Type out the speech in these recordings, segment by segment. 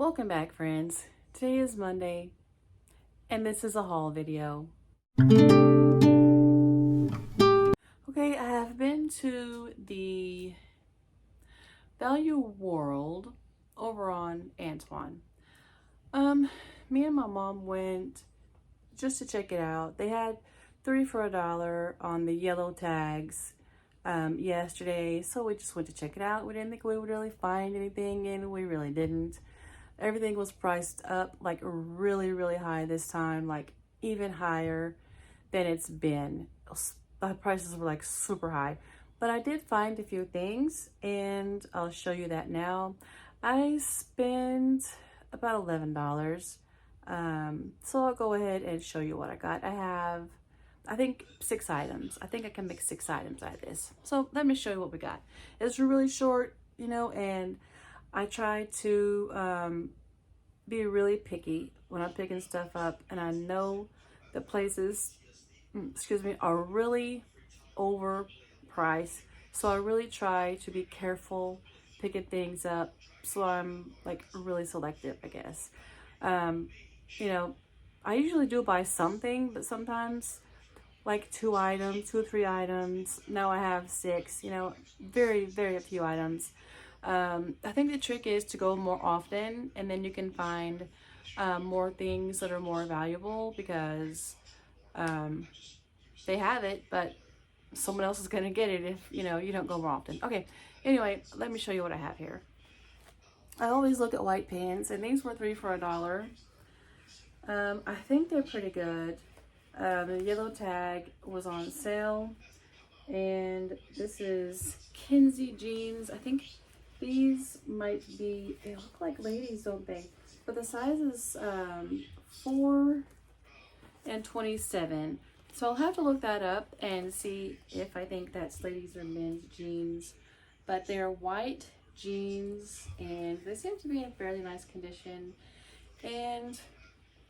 Welcome back, friends. Today is Monday, and this is a haul video. Okay, I have been to the Value World over on Antoine. Me and my mom went just to check it out. They had 3 for $1 on the yellow tags yesterday, so we just went to check it out. We didn't think we would really find anything, and we really didn't. Everything was priced up like really high this time, like even higher than it's been. The prices were like super high, but I did find a few things and I'll show you that now. I spent about $11. So I'll go ahead and show you what I got. I have, I think 6 items. I think I can make 6 items out of this. So let me show you what we got. It's really short, you know, and I try to be really picky when I'm picking stuff up, and I know the places, are really overpriced. So I really try to be careful picking things up. So I'm like really selective, I guess. You know, I usually do buy something, but sometimes like 2 items, 2 or 3 items. Now I have 6, you know, very few items. I think the trick is to go more often, and then you can find more things that are more valuable because they have it, but someone else is going to get it if, you know, you don't go more often. Okay, anyway, let me show you what I have here. I always look at white pants, and these were 3 for $1. I think they're pretty good. The yellow tag was on sale, and this is Kinsey jeans. I think these might be, they look like ladies, don't they? But the size is 4 and 27. So I'll have to look that up and see if I think that's ladies or men's jeans. But they're white jeans, and they seem to be in fairly nice condition. And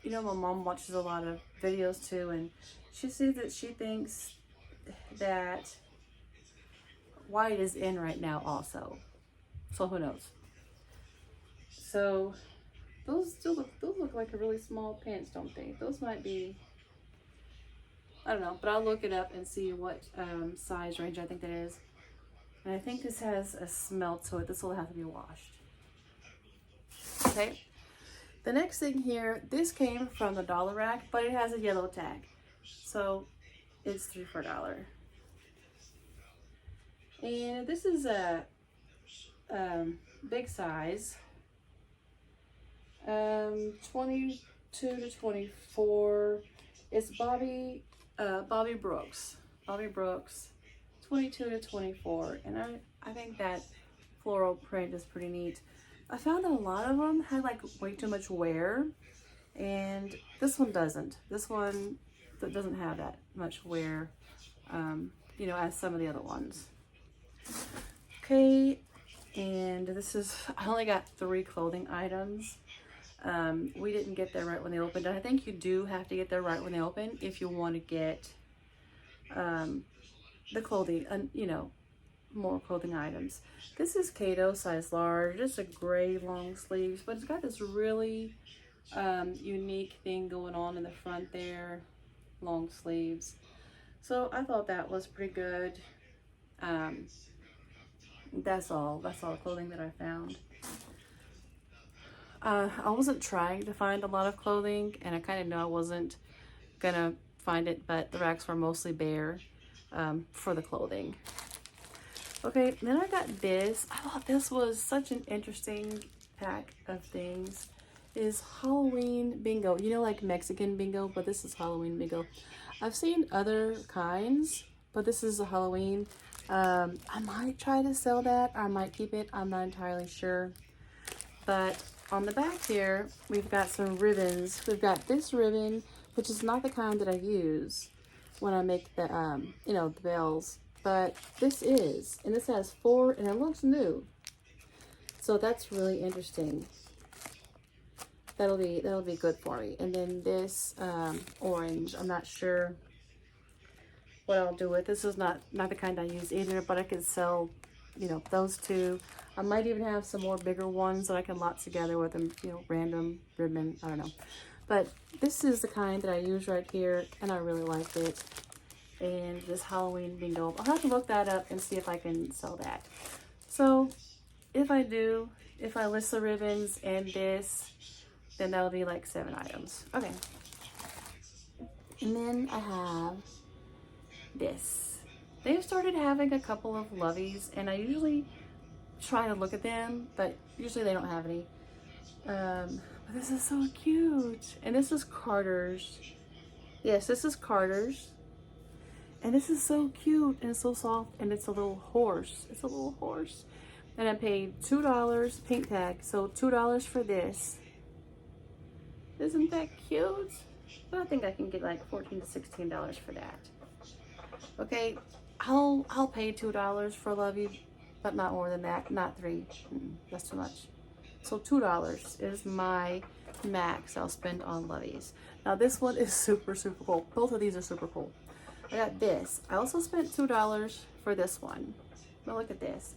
you know, my mom watches a lot of videos too, and she says that she thinks that white is in right now also. So who knows? So those look like a really small pants, don't they? Those might be, I don't know, but I'll look it up and see what size range I think that is. And I think this has a smell to it. This will have to be washed. Okay. The next thing here, this came from the dollar rack, but it has a yellow tag. So it's 3 for $1. And this is a big size, 22 to 24. It's Bobby Brooks, 22 to 24. And I think that floral print is pretty neat. I found that a lot of them had like way too much wear, and this one doesn't. This one doesn't have that much wear, you know, as some of the other ones. Okay, and this is, I only got 3 clothing items. We didn't get there right when they opened. And I think you do have to get there right when they open if you want to get the clothing, you know, more clothing items. This is Cato, size large, just a gray long sleeves, but it's got this really unique thing going on in the front there, long sleeves. So I thought that was pretty good. That's all the clothing that I found. I wasn't trying to find a lot of clothing, and I kind of knew I wasn't gonna find it, but the racks were mostly bare for the clothing. Okay, then I got this. I thought this was such an interesting pack of things. Is Halloween bingo. You know, like Mexican bingo, but this is Halloween bingo. I've seen other kinds, but this is a Halloween. I might try to sell that, or I might keep it. I'm not entirely sure. But on the back here, we've got some ribbons. We've got this ribbon, which is not the kind that I use when I make the, you know, the bells. But this is, and this has 4, and it looks new. So that's really interesting. That'll be good for me. And then this orange, I'm not sure what I'll do with. This is not the kind I use either, but I could sell, you know, those 2. I might even have some more bigger ones that I can lot together with them, you know, random ribbon, I don't know. But this is the kind that I use right here, and I really like it. And this Halloween bingo, I'll have to look that up and see if I can sell that. So if I do, if I list the ribbons and this, then that'll be like 7 items. Okay. And then I have this. They've started having a couple of loveys, and I usually try to look at them, but usually they don't have any. But this is so cute. And this is Carter's. Yes, this is Carter's. And this is so cute and so soft, and it's a little horse. It's a little horse. And I paid $2 pink tag, so $2 for this. Isn't that cute? But I think I can get like $14 to $16 for that. Okay, I'll pay $2 for Lovey, but not more than that. Not $3. That's too much. So $2 is my max I'll spend on Loveys. Now this one is super, super cool. Both of these are super cool. I got this. I also spent $2 for this one. But look at this.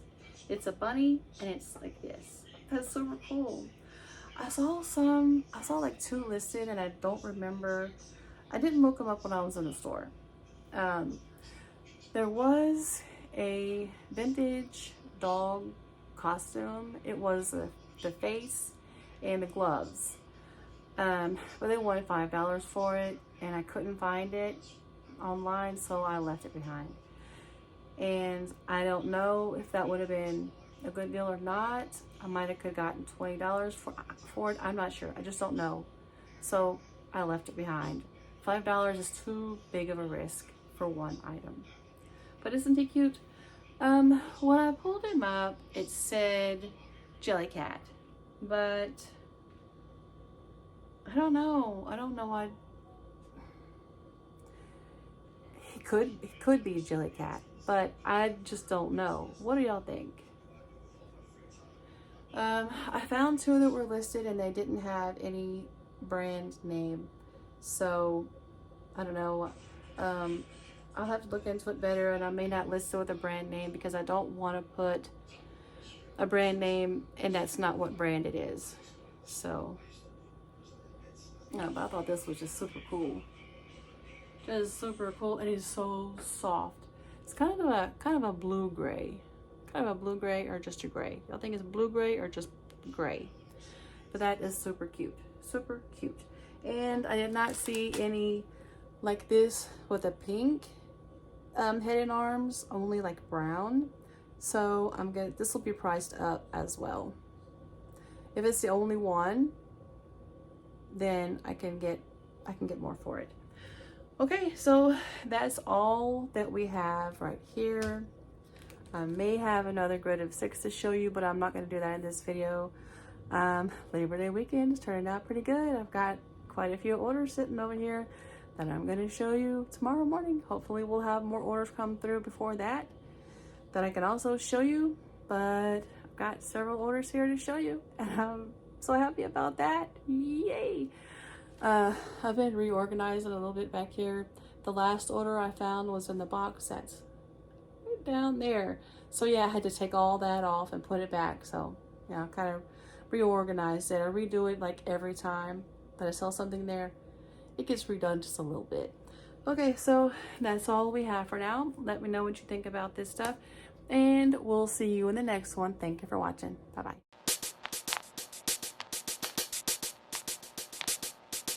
It's a bunny and it's like this. That's super cool. I saw like 2 listed, and I don't remember. I didn't look them up when I was in the store. There was a vintage dog costume. It was the face and the gloves. But they wanted $5 for it, and I couldn't find it online, so I left it behind. And I don't know if that would have been a good deal or not. I might have gotten $20 for it. I'm not sure. I just don't know. So I left it behind. $5 is too big of a risk for one item. But isn't he cute? When I pulled him up, it said Jellycat, but I don't know. I don't know why. He could be Jellycat, but I just don't know. What do y'all think? I found 2 that were listed, and they didn't have any brand name, so I don't know. I'll have to look into it better, and I may not list it with a brand name because I don't want to put a brand name and that's not what brand it is. So yeah, but I thought this was just super cool. Just super cool, and it's so soft. It's kind of a blue gray. Kind of a blue gray or just a gray. Y'all think it's blue gray or just gray? But that is super cute. Super cute. And I did not see any like this with a pink head and arms, only like brown. So this will be priced up as well. If it's the only one, then I can get more for it. Okay, so that's all that we have right here. I may have another grid of 6 to show you, but I'm not going to do that in this video. Labor Day weekend is turning out pretty good. I've got quite a few orders sitting over here that I'm going to show you tomorrow morning. Hopefully we'll have more orders come through before that I can also show you, but I've got several orders here to show you, and I'm so happy about that. Yay! I've been reorganizing a little bit back here. The last order I found was in the box that's right down there. So yeah, I had to take all that off and put it back. So yeah, I kind of reorganized it. I redo it like every time that I sell something there. It gets redone just a little bit. Okay, so that's all we have for now. Let me know what you think about this stuff, and we'll see you in the next one. Thank you for watching. Bye-bye.